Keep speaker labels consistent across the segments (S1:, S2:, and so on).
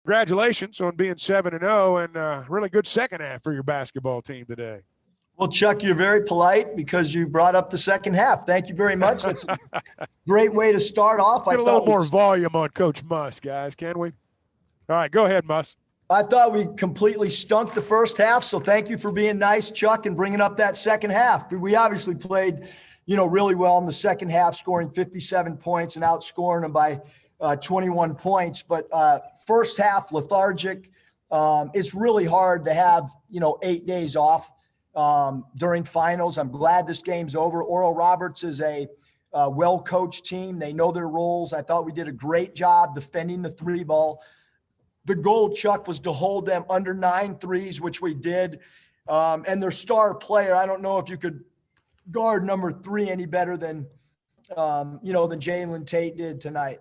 S1: Congratulations on being 7-0 and really good second half for your basketball team today.
S2: Well, Chuck, you're very polite because you brought up the second half. Thank you very much. That's a great way to start off.
S1: Get a little more volume on Coach Muss, guys, can we? All right, go ahead, Muss.
S2: I thought we completely stunk the first half, so thank you for being nice, Chuck, and bringing up that second half. We obviously played, really well in the second half, scoring 57 points and outscoring them by 21 points. But first half, lethargic. It's really hard to have, 8 days off during finals. I'm glad this game's over. Oral Roberts is a well-coached team. They know their roles. I thought we did a great job defending the three ball. The goal, Chuck, was to hold them under 9 threes, which we did. And their star player, I don't know if you could guard number 3 any better than Jalen Tate did tonight.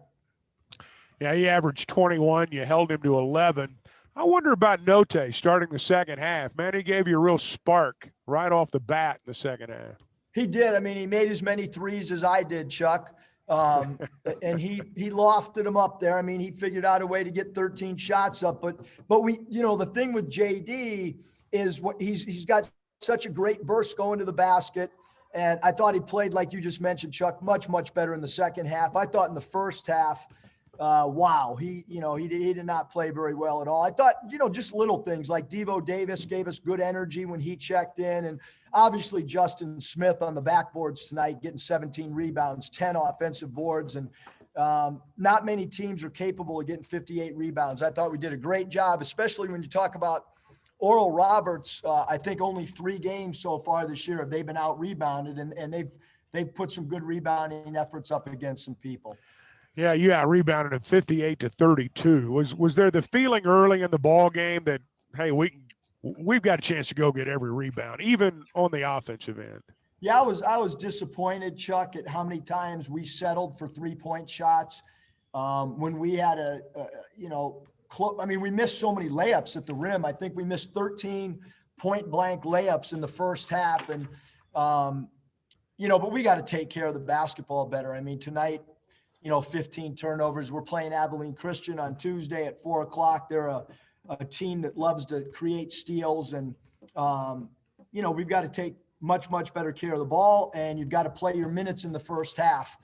S1: Yeah, he averaged 21. You held him to 11. I wonder about Note starting the second half. Man, he gave you a real spark right off the bat in the second half.
S2: He did. I mean, he made as many threes as I did, Chuck. And he lofted them up there. I mean, he figured out a way to get 13 shots up. But we, the thing with JD is what he's got such a great burst going to the basket. And I thought he played, like you just mentioned, Chuck, much, much better in the second half. I thought in the first half, wow, he did not play very well at all. I thought, just little things like Devo Davis gave us good energy when he checked in. And obviously Justin Smith on the backboards tonight, getting 17 rebounds, 10 offensive boards. And not many teams are capable of getting 58 rebounds. I thought we did a great job, especially when you talk about Oral Roberts. I think only 3 games so far this year have they been out rebounded, and they've put some good rebounding efforts up against some people.
S1: Yeah, you out-rebounded him 58-32. Was there the feeling early in the ball game that, hey, we've got a chance to go get every rebound, even on the offensive end?
S2: Yeah, I was disappointed, Chuck, at how many times we settled for 3-point shots when we had we missed so many layups at the rim. I think we missed 13 point-blank layups in the first half, and but we got to take care of the basketball better. I mean, tonight, 15 turnovers. We're playing Abilene Christian on Tuesday at 4:00. They're a team that loves to create steals, and we've got to take much, much better care of the ball, and you've got to play your minutes in the first half.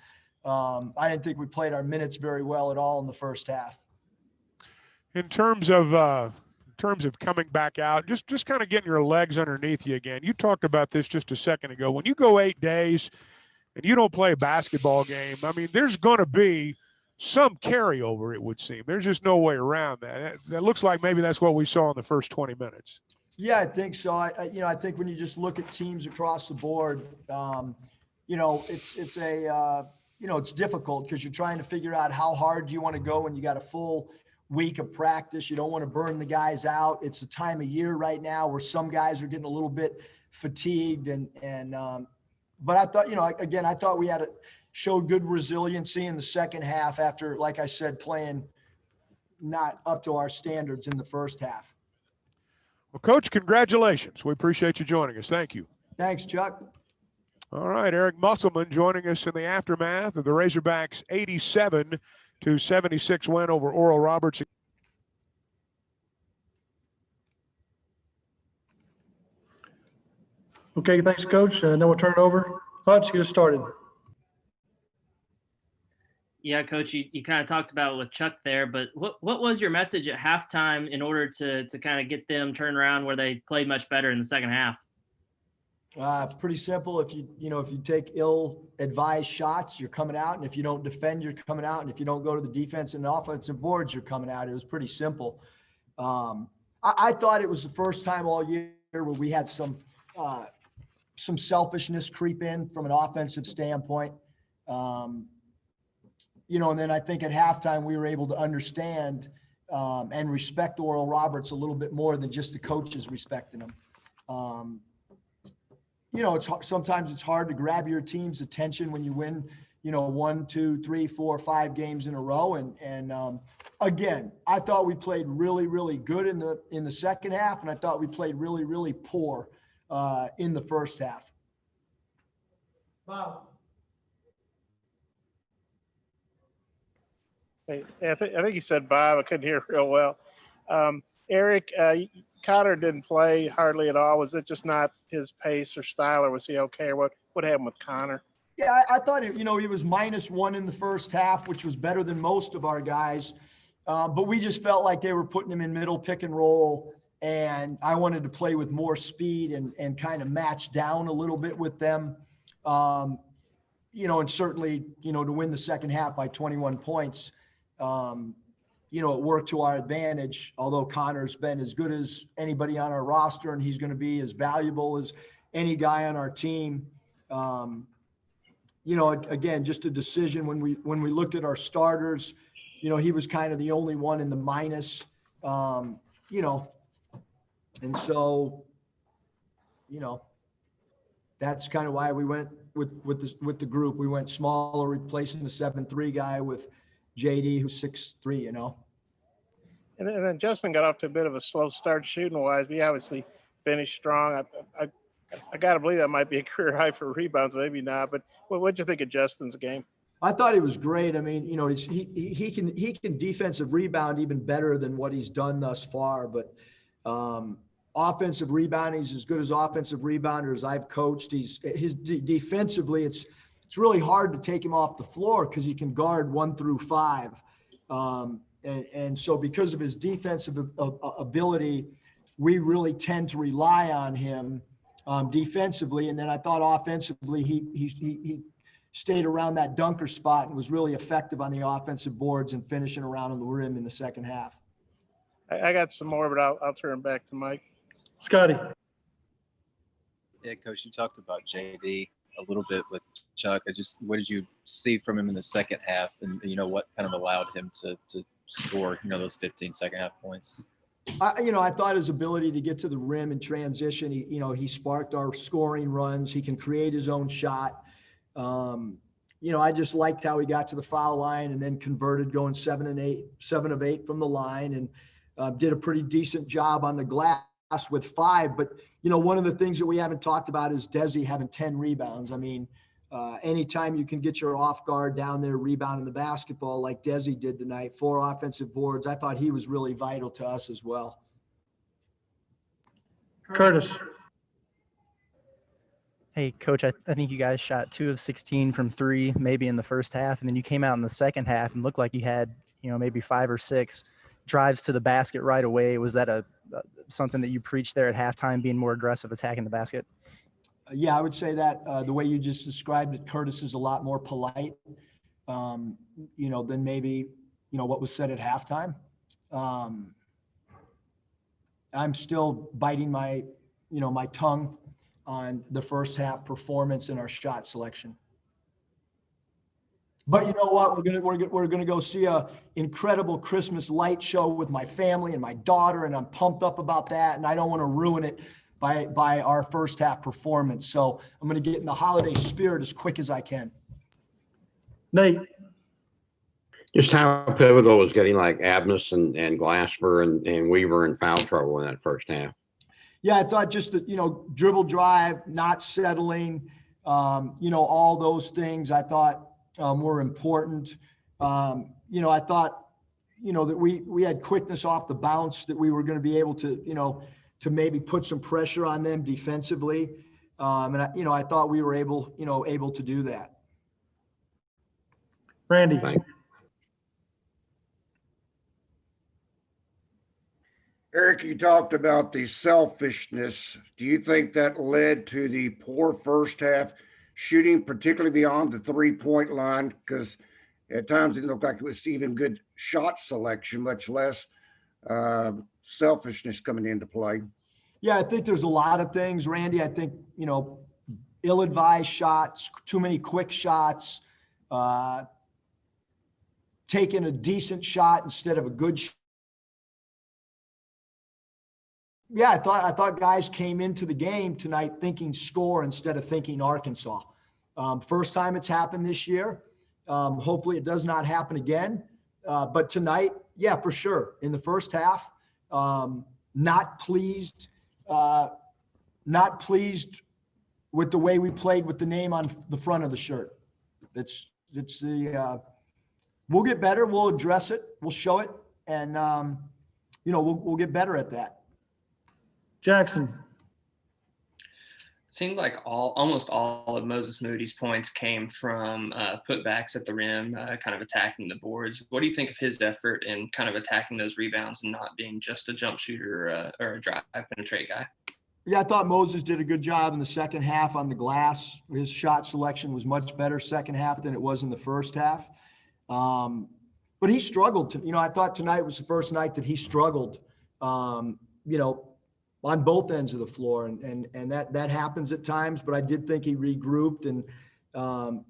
S2: I didn't think we played our minutes very well at all in the first half.
S1: In terms of coming back out, just kind of getting your legs underneath you again. You talked about this just a second ago. When you go 8 days and you don't play a basketball game, I mean, there's going to be some carryover, it would seem. There's just no way around that. That looks like maybe that's what we saw in the first 20 minutes.
S2: Yeah, I think so. I think when you just look at teams across the board, it's difficult because you're trying to figure out how hard you want to go when you got a full week of practice. You don't want to burn the guys out. It's the time of year right now where some guys are getting a little bit fatigued but I thought, I thought we showed good resiliency in the second half after, like I said, playing not up to our standards in the first half.
S1: Well, Coach, congratulations. We appreciate you joining us. Thank you.
S2: Thanks, Chuck.
S1: All right, Eric Musselman joining us in the aftermath of the Razorbacks' 87-76 win over Oral Roberts.
S3: Okay, thanks, Coach. Then we'll turn it over. Hutch, get us started.
S4: Yeah, Coach, you kind of talked about it with Chuck there, but what was your message at halftime in order to kind of get them turned around where they played much better in the second half?
S2: Pretty simple. If you take ill-advised shots, you're coming out, and if you don't defend, you're coming out, and if you don't go to the defense and offensive boards, you're coming out. It was pretty simple. I thought it was the first time all year where we had some selfishness creep in from an offensive standpoint. And then I think at halftime we were able to understand and respect Oral Roberts a little bit more than just the coaches respecting him. Sometimes it's hard to grab your team's attention when you win, 1, 2, 3, 4, 5 games in a row. And again, I thought we played really, really good in the second half, and I thought we played really, really poor in the first half.
S3: Wow.
S5: Hey, I think he said Bob. I couldn't hear real well. Eric, Cotter didn't play hardly at all. Was it just not his pace or style, or was he okay? Or what happened with Connor?
S2: Yeah, I thought, he was -1 in the first half, which was better than most of our guys. But we just felt like they were putting him in middle pick and roll. And I wanted to play with more speed and kind of match down a little bit with them. And certainly, to win the second half by 21 points, it worked to our advantage, although Connor's been as good as anybody on our roster, and he's going to be as valuable as any guy on our team. Again, just a decision when we looked at our starters, he was kind of the only one in the minus, and so, that's kind of why we went with the group. We went smaller, replacing the 7'3" guy with JD, who's 6'3",
S5: And then Justin got off to a bit of a slow start shooting wise, but he obviously finished strong. I got to believe that might be a career high for rebounds, maybe not. But what'd you think of Justin's game?
S2: I thought he was great. I mean, he can defensive rebound even better than what he's done thus far. But offensive rebounding, he's as good as offensive rebounder as I've coached. Defensively, it's really hard to take him off the floor because he can guard 1 through 5. And so because of his defensive ability, we really tend to rely on him defensively. And then I thought offensively, he stayed around that dunker spot and was really effective on the offensive boards and finishing around on the rim in the second half.
S5: I got some more, but I'll turn back to Mike.
S3: Scotty.
S6: Yeah, Coach, you talked about JD a little bit with Chuck. What did you see from him in the second half, and what kind of allowed him to score those 15 second half points?
S2: I thought his ability to get to the rim and transition, he sparked our scoring runs. He can create his own shot. I just liked how he got to the foul line and then converted, going 7 of 8 from the line, and did a pretty decent job on the glass with 5. But one of the things that we haven't talked about is Desi having 10 rebounds. I mean, anytime you can get your off guard down there rebounding the basketball like Desi did tonight, 4 offensive boards, I thought he was really vital to us as well.
S3: Curtis.
S7: Hey, Coach, I think you guys shot 2 of 16 from 3, maybe in the first half, and then you came out in the second half and looked like you had, maybe 5 or 6 drives to the basket right away. Was that something that you preached there at halftime, being more aggressive, attacking the basket?
S2: Yeah, I would say that the way you just described it, Curtis, is a lot more polite, than maybe, what was said at halftime. I'm still biting my tongue on the first half performance and our shot selection. But you know what? We're gonna go see a incredible Christmas light show with my family and my daughter, and I'm pumped up about that. And I don't want to ruin it by our first half performance. So I'm gonna get in the holiday spirit as quick as I can.
S3: Nate.
S8: Just how pivotal was getting like Abness and Glasper and Weaver in foul trouble in that first half? Yeah,
S2: I thought just that, dribble drive, not settling, all those things I thought were important. I thought, that we had quickness off the bounce, that we were going to be able to, to maybe put some pressure on them defensively. And I thought we were able to do that.
S3: Randy.
S8: Thanks.
S9: Eric, you talked about the selfishness. Do you think that led to the poor first half shooting, particularly beyond the 3-point line? Because at times it looked like it was even good shot selection, much less selfishness coming into play.
S2: Yeah, I think there's a lot of things, Randy. I think, ill-advised shots, too many quick shots, taking a decent shot instead of a good shot. Yeah, I thought guys came into the game tonight thinking score instead of thinking Arkansas. First time it's happened this year. Hopefully it does not happen again. But tonight, yeah, for sure. In the first half, not pleased with the way we played with the name on the front of the shirt. We'll get better. We'll address it. We'll show it. And, we'll get better at that.
S3: Jackson.
S10: Seemed like almost all of Moses Moody's points came from putbacks at the rim, kind of attacking the boards. What do you think of his effort in kind of attacking those rebounds and not being just a jump shooter or a drive penetrate guy?
S2: Yeah, I thought Moses did a good job in the second half on the glass. His shot selection was much better second half than it was in the first half. But he struggled I thought tonight was the first night that he struggled, on both ends of the floor. And that happens at times, but I did think he regrouped. And,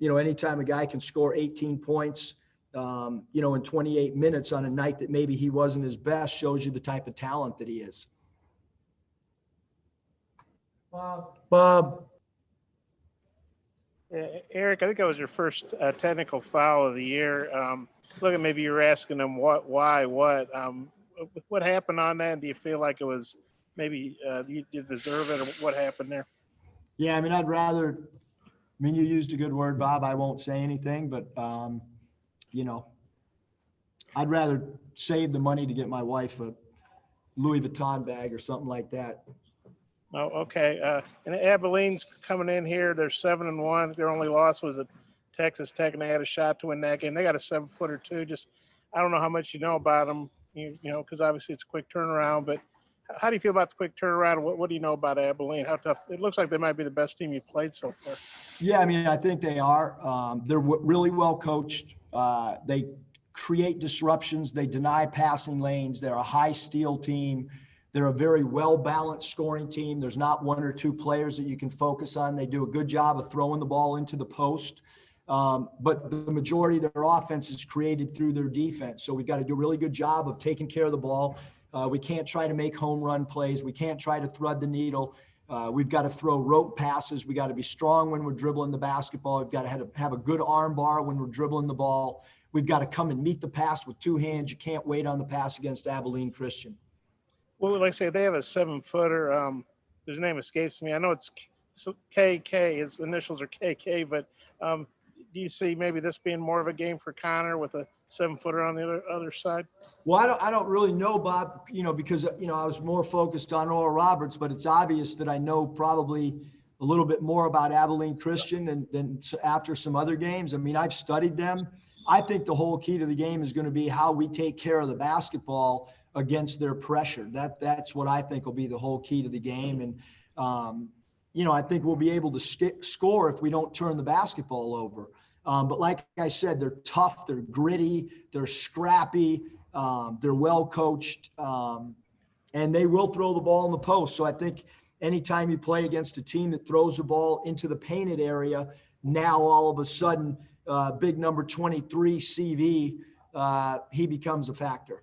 S2: anytime a guy can score 18 points, in 28 minutes on a night that maybe he wasn't his best shows you the type of talent that he is.
S3: Bob.
S5: Eric, I think that was your first technical foul of the year. Look at maybe you're asking him why. What happened on that? Do you feel like it was maybe you deserve it, or what happened there?
S2: Yeah, you used a good word, Bob. I won't say anything, but I'd rather save the money to get my wife a Louis Vuitton bag or something like that.
S5: Oh, okay. And Abilene's coming in here. They're 7-1. Their only loss was at Texas Tech, and they had a shot to win that game. They got a 7-footer too. Just, I don't know how much you know about them, because obviously it's a quick turnaround. But how do you feel about the quick turnaround? What do you know about Abilene? How tough? It looks like they might be the best team you've played so far.
S2: Yeah, I think they are. They're really well coached. They create disruptions. They deny passing lanes. They're a high steal team. They're a very well-balanced scoring team. There's not one or two players that you can focus on. They do a good job of throwing the ball into the post. But the majority of their offense is created through their defense. So we've got to do a really good job of taking care of the ball. We can't try to make home run plays. We can't try to thread the needle. We've got to throw rope passes. We got to be strong when we're dribbling the basketball. We've got to have a good arm bar when we're dribbling the ball. We've got to come and meet the pass with two hands. You can't wait on the pass against Abilene Christian.
S5: Well, like I say, they have a 7-footer. His name escapes me. I know it's KK. His initials are KK. But do you see maybe this being more of a game for Connor with a 7-footer on the other side?
S2: Well, I don't really know, Bob, because, I was more focused on Oral Roberts, but it's obvious that I know probably a little bit more about Abilene Christian than after some other games. I've studied them. I think the whole key to the game is going to be how we take care of the basketball against their pressure. That's what I think will be the whole key to the game. And, I think we'll be able to score if we don't turn the basketball over. But like I said, they're tough, they're gritty, they're scrappy, they're well coached, and they will throw the ball in the post. So I think anytime you play against a team that throws the ball into the painted area, now all of a sudden, big number 23 CV, he becomes a factor.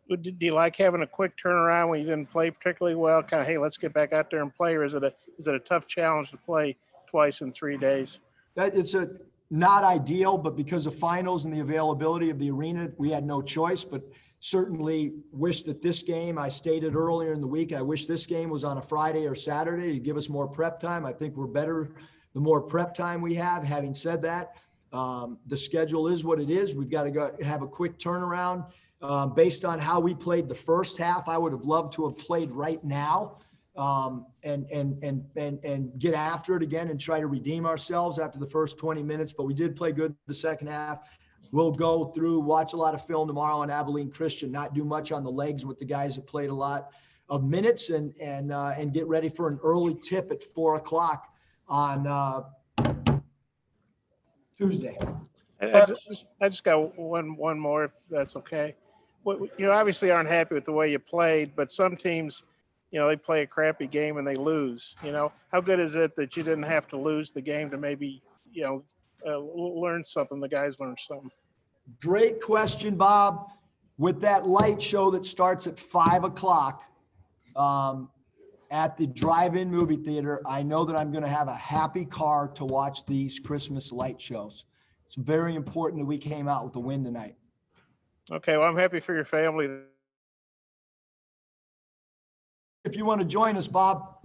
S5: Do you like having a quick turnaround when you didn't play particularly well? Kind of, hey, let's get back out there and play, or is it a tough challenge to play twice in 3 days?
S2: It's not ideal, but because of finals and the availability of the arena, we had no choice. But certainly wish that this game, I stated earlier in the week, I wish this game was on a Friday or Saturday to give us more prep time. I think we're better the more prep time we have. Having said that, the schedule is what it is. We've got to go have a quick turnaround. Based on how we played the first half, I would have loved to have played right now and get after it again and try to redeem ourselves after the first 20 minutes. But we did play good the second half. We'll go through, watch a lot of film tomorrow on Abilene Christian, not do much on the legs with the guys that played a lot of minutes and get ready for an early tip at 4:00 on Tuesday.
S5: I just got one more, if that's okay. You obviously aren't happy with the way you played, but some teams, they play a crappy game and they lose. How good is it that you didn't have to lose the game to maybe, learn something? The guys learned something.
S2: Great question, Bob. With that light show that starts at 5:00 at the drive-in movie theater, I know that I'm going to have a happy car to watch these Christmas light shows. It's very important that we came out with a win tonight.
S5: Okay, well, I'm happy for your family.
S2: If you want to join us, Bob.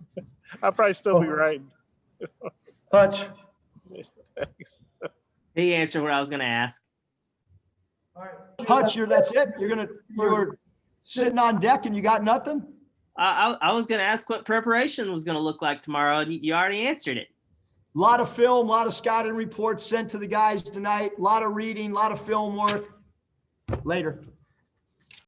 S5: I'll probably still be right.
S3: Hutch.
S4: He answered what I was going to ask.
S2: Hutch, that's it. Sitting on deck and you got nothing?
S4: I was going to ask what preparation was going to look like tomorrow, and you already answered it.
S2: A lot of film, a lot of scouting reports sent to the guys tonight, a lot of reading, a lot of film work. Later.